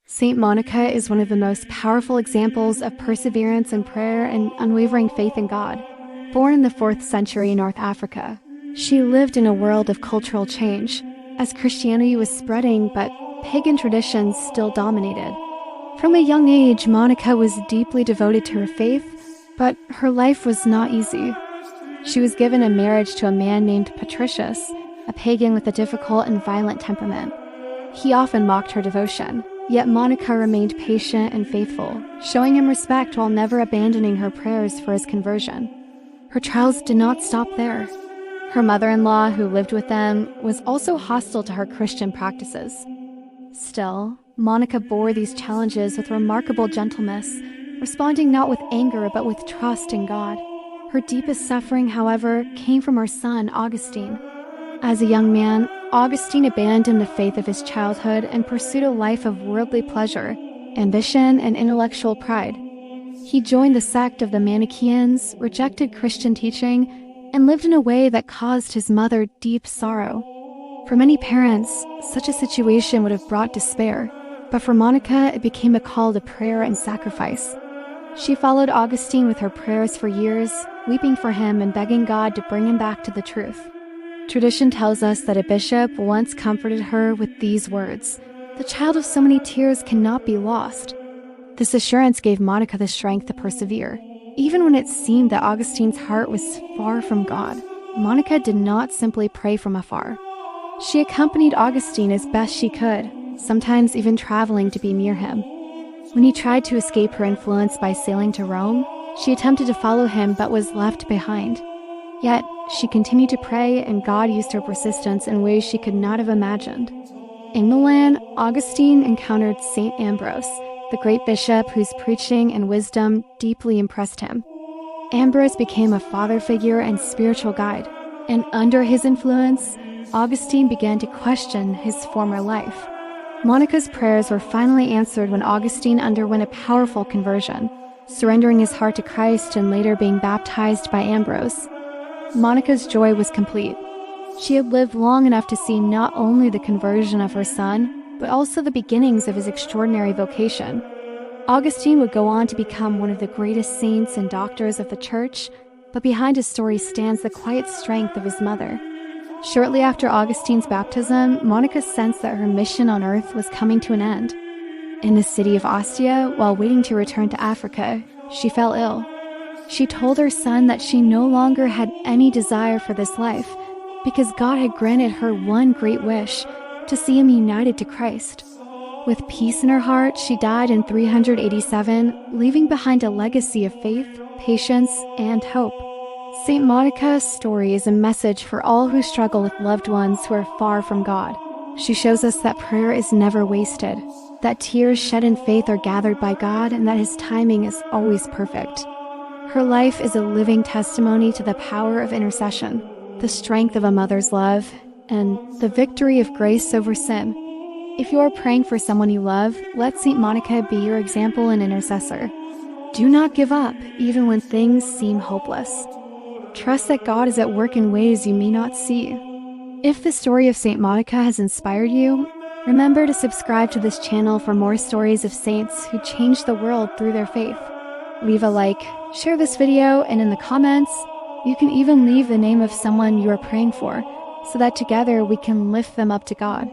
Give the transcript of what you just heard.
Saint Monica is one of the most powerful examples of perseverance in prayer and unwavering faith in God. Born in the 4th century in North Africa, she lived in a world of cultural change, as Christianity was spreading but pagan traditions still dominated. From a young age, Monica was deeply devoted to her faith, but her life was not easy. She was given in marriage to a man named Patricius, a pagan with a difficult and violent temperament. He often mocked her devotion, yet Monica remained patient and faithful, showing him respect while never abandoning her prayers for his conversion. Her trials did not stop there. Her mother-in-law, who lived with them, was also hostile to her Christian practices. Still, Monica bore these challenges with remarkable gentleness, responding not with anger but with trust in God. Her deepest suffering, however, came from her son, Augustine. As a young man, Augustine abandoned the faith of his childhood and pursued a life of worldly pleasure, ambition, and intellectual pride. He joined the sect of the Manichaeans, rejected Christian teaching, and lived in a way that caused his mother deep sorrow. For many parents, such a situation would have brought despair, but for Monica, it became a call to prayer and sacrifice. She followed Augustine with her prayers for years, weeping for him and begging God to bring him back to the truth. Tradition tells us that a bishop once comforted her with these words, "The child of so many tears cannot be lost." This assurance gave Monica the strength to persevere. Even when it seemed that Augustine's heart was far from God, Monica did not simply pray from afar. She accompanied Augustine as best she could, sometimes even traveling to be near him. When he tried to escape her influence by sailing to Rome, she attempted to follow him but was left behind. Yet, she continued to pray, and God used her persistence in ways she could not have imagined. In Milan, Augustine encountered Saint Ambrose, the great bishop whose preaching and wisdom deeply impressed him. Ambrose became a father figure and spiritual guide, and under his influence, Augustine began to question his former life. Monica's prayers were finally answered when Augustine underwent a powerful conversion, surrendering his heart to Christ and later being baptized by Ambrose. Monica's joy was complete. She had lived long enough to see not only the conversion of her son, but also the beginnings of his extraordinary vocation. Augustine would go on to become one of the greatest saints and doctors of the Church, but behind his story stands the quiet strength of his mother. Shortly after Augustine's baptism, Monica sensed that her mission on earth was coming to an end. In the city of Ostia, while waiting to return to Africa, she fell ill. She told her son that she no longer had any desire for this life, because God had granted her one great wish, to see him united to Christ. With peace in her heart, she died in 387, leaving behind a legacy of faith, patience, and hope. Saint Monica's story is a message for all who struggle with loved ones who are far from God. She shows us that prayer is never wasted, that tears shed in faith are gathered by God, and that his timing is always perfect. Her life is a living testimony to the power of intercession, the strength of a mother's love, and the victory of grace over sin. If you are praying for someone you love, let Saint Monica be your example and intercessor. Do not give up, even when things seem hopeless. Trust that God is at work in ways you may not see. If the story of Saint Monica has inspired you, remember to subscribe to this channel for more stories of saints who changed the world through their faith. Leave a like, share this video, and in the comments, you can even leave the name of someone you are praying for, so that together we can lift them up to God.